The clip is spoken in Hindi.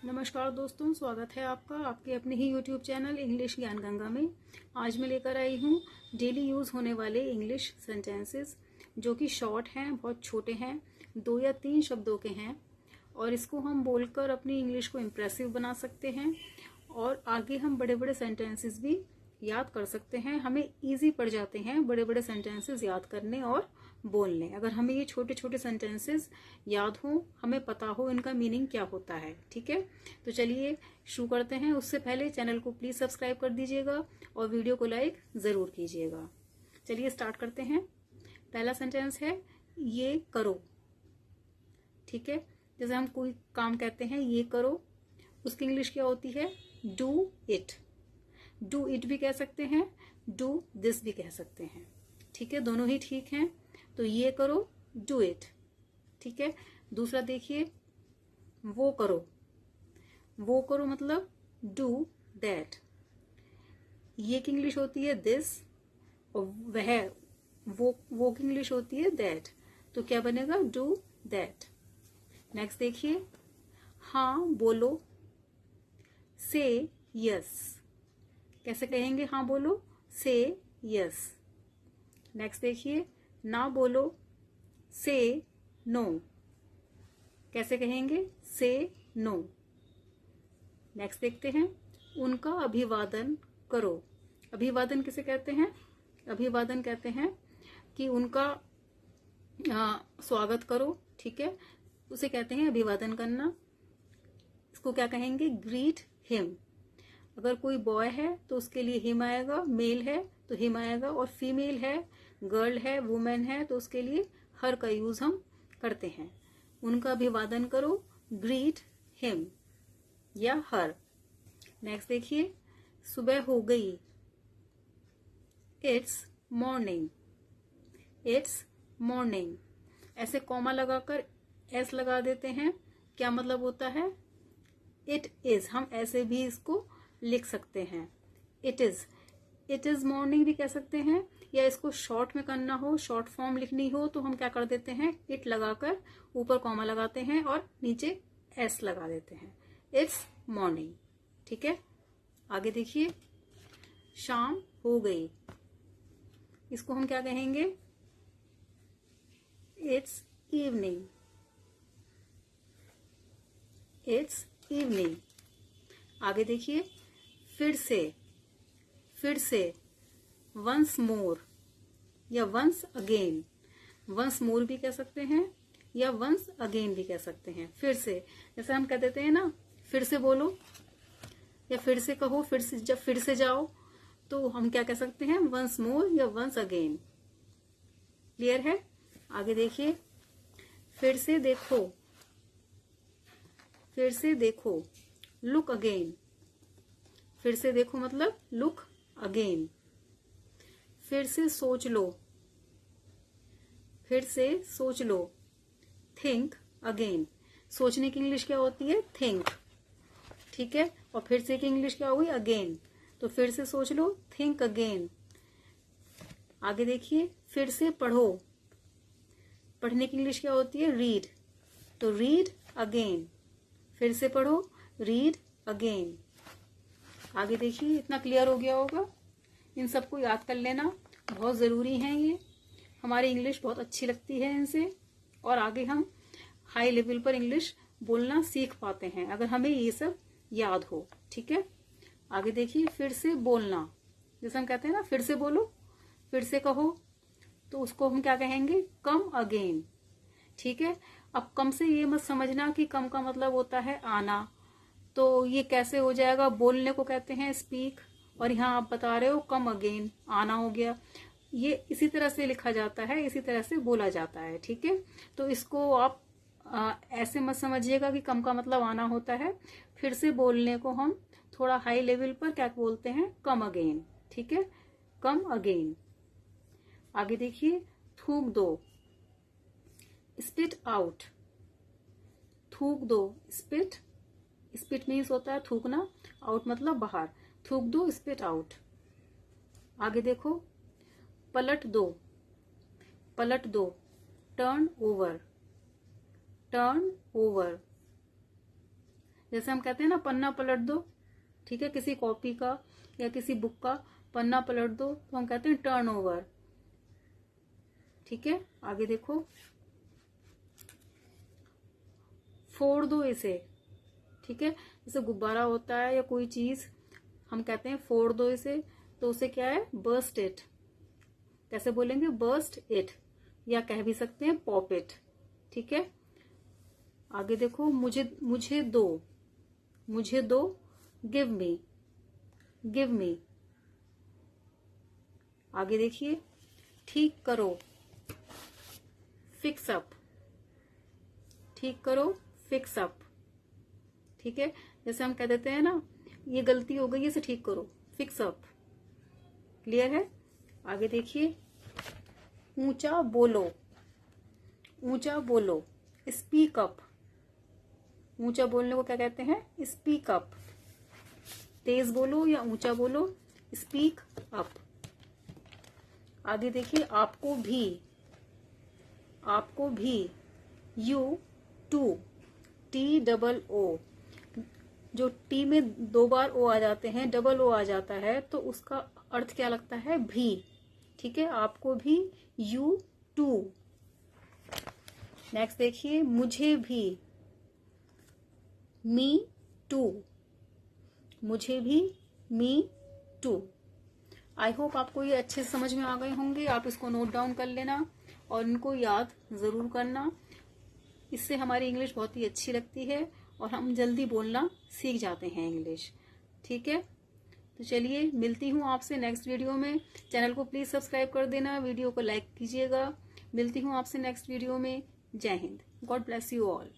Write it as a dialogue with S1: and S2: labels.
S1: नमस्कार दोस्तों, स्वागत है आपका आपके अपने ही YouTube चैनल इंग्लिश ज्ञान गंगा में। आज मैं लेकर आई हूँ डेली यूज़ होने वाले इंग्लिश सेंटेंसेस जो कि शॉर्ट हैं, बहुत छोटे हैं, 2 या 3 शब्दों के हैं और इसको हम बोलकर अपनी इंग्लिश को इम्प्रेसिव बना सकते हैं और आगे हम बड़े बड़े सेंटेंसेस भी याद कर सकते हैं। हमें ईजी पड़ जाते हैं बड़े बड़े सेंटेंसेस याद करने और बोलने। अगर हमें ये छोटे छोटे सेंटेंसेस याद हो, हमें पता हो इनका मीनिंग क्या होता है। ठीक है, तो चलिए शुरू करते हैं। उससे पहले चैनल को प्लीज सब्सक्राइब कर दीजिएगा और वीडियो को लाइक जरूर कीजिएगा। चलिए स्टार्ट करते हैं। पहला सेंटेंस है ये करो। ठीक है, जैसे हम कोई काम कहते हैं ये करो, उसकी इंग्लिश क्या होती है? Do it. डू इट भी कह सकते हैं, डू दिस भी कह सकते हैं। ठीक है, दोनों ही ठीक हैं। तो ये करो, डू इट। ठीक है, दूसरा देखिए, वो करो। वो करो मतलब डू दैट। ये की इंग्लिश होती है दिस और वो की इंग्लिश होती है दैट। तो क्या बनेगा? Do that. नेक्स्ट देखिए, हाँ बोलो, से यस। कैसे कहेंगे हाँ बोलो? से यस। नेक्स्ट देखिए, ना बोलो, से नो। कैसे कहेंगे? से नो। नेक्स्ट देखते हैं, उनका अभिवादन करो। अभिवादन किसे कहते हैं? अभिवादन कहते हैं कि उनका स्वागत करो। ठीक है, उसे कहते हैं अभिवादन करना। इसको क्या कहेंगे? Greet him. अगर कोई बॉय है तो उसके लिए हिम आएगा, मेल है तो हिम आएगा, और फीमेल है, गर्ल है, वुमेन है तो उसके लिए हर का यूज हम करते हैं। उनका अभिवादन करो, ग्रीट हिम या हर। नेक्स्ट देखिए, सुबह हो गई, इट्स मॉर्निंग। It's morning. ऐसे कॉमा लगाकर एस लगा देते हैं। क्या मतलब होता है? It is. हम ऐसे भी इसको लिख सकते हैं, it is. It is morning भी कह सकते हैं, या इसको शॉर्ट में करना हो, शॉर्ट फॉर्म लिखनी हो तो हम क्या कर देते हैं? इट लगाकर ऊपर कॉमा लगाते हैं और नीचे एस लगा देते हैं, इट्स मॉर्निंग। ठीक है, आगे देखिए, शाम हो गई। इसको हम क्या कहेंगे? It's evening. It's evening. आगे देखिए, फिर से। फिर से, वंस मोर या वंस अगेन। वंस मोर भी कह सकते हैं या वंस अगेन भी कह सकते हैं। फिर से, जैसे हम कह देते हैं ना, फिर से बोलो या फिर से कहो, फिर से जब फिर से जाओ तो हम क्या कह सकते हैं? वंस मोर या वंस अगेन। क्लियर है? आगे देखिए, फिर से देखो। फिर से देखो, लुक अगेन। फिर से देखो मतलब लुक अगेन। फिर से सोच लो। फिर से सोच लो, थिंक अगेन। सोचने की इंग्लिश क्या होती है? थिंक। ठीक है, और फिर से की इंग्लिश क्या हुई? अगेन। तो फिर से सोच लो, थिंक अगेन। आगे देखिए, फिर से पढ़ो। पढ़ने की इंग्लिश क्या होती है? रीड। तो रीड अगेन। फिर से पढ़ो, रीड अगेन। आगे देखिए, इतना क्लियर हो गया होगा। इन सबको याद कर लेना बहुत ज़रूरी है। ये हमारी इंग्लिश बहुत अच्छी लगती है इनसे, और आगे हम हाई लेवल पर इंग्लिश बोलना सीख पाते हैं अगर हमें ये सब याद हो। ठीक है, आगे देखिए, फिर से बोलना। जैसे हम कहते हैं ना, फिर से बोलो, फिर से कहो, तो उसको हम क्या कहेंगे? Come again. ठीक है, अब कम से ये मत समझना कि कम का मतलब होता है आना। तो ये कैसे हो जाएगा? बोलने को कहते हैं स्पीक, और यहाँ आप बता रहे हो कम अगेन, आना हो गया। ये इसी तरह से लिखा जाता है, इसी तरह से बोला जाता है। ठीक है, तो इसको आप ऐसे मत समझिएगा कि कम का मतलब आना होता है। फिर से बोलने को हम थोड़ा हाई लेवल पर क्या बोलते हैं? Come again. ठीक है, कम अगेन। आगे देखिए, थूक दो, स्पिट आउट। थूक दो, स्पिट। स्पिट मीन्स होता है थूकना, आउट मतलब बाहर। थूक दो, स्पिट आउट। आगे देखो, पलट दो। पलट दो, टर्न ओवर। Turn over. जैसे हम कहते हैं ना पन्ना पलट दो, ठीक है, किसी कॉपी का या किसी बुक का पन्ना पलट दो, तो हम कहते हैं टर्न ओवर। ठीक है, आगे देखो, फोड़ दो इसे। ठीक है, जैसे गुब्बारा होता है या कोई चीज, हम कहते हैं फोड़ दो इसे, तो उसे क्या है, बर्स्ट इट। कैसे बोलेंगे, बर्स्ट इट, या कह भी सकते हैं पॉप इट। ठीक है, आगे देखो, मुझे दो, मुझे दो, गिव मी, गिव मी। आगे देखिए, ठीक करो, फिक्स अप, ठीक करो, फिक्स अप। ठीक है, जैसे हम कह देते हैं ना, ये गलती हो गई, इसे ठीक करो, फिक्स अप। क्लियर है। आगे देखिए, ऊंचा बोलो, ऊंचा बोलो, स्पीक अप। ऊंचा बोलने को क्या कहते हैं, स्पीक अप। तेज बोलो या ऊंचा बोलो, स्पीक अप। आगे देखिए, आपको भी, आपको भी, you too, T double O. जो टी में 2 बार ओ आ जाते हैं, डबल ओ आ जाता है, तो उसका अर्थ क्या लगता है, भी। ठीक है, आपको भी, यू टू। नेक्स्ट देखिए, मुझे भी, मी टू, मुझे भी, मी टू। आई होप आपको ये अच्छे से समझ में आ गए होंगे। आप इसको नोट डाउन कर लेना और इनको याद जरूर करना। इससे हमारी इंग्लिश बहुत ही अच्छी लगती है और हम जल्दी बोलना सीख जाते हैं इंग्लिश। ठीक है, तो चलिए, मिलती हूँ आपसे नेक्स्ट वीडियो में। चैनल को प्लीज सब्सक्राइब कर देना, वीडियो को लाइक कीजिएगा। मिलती हूँ आपसे नेक्स्ट वीडियो में। जय Hind, God bless you all.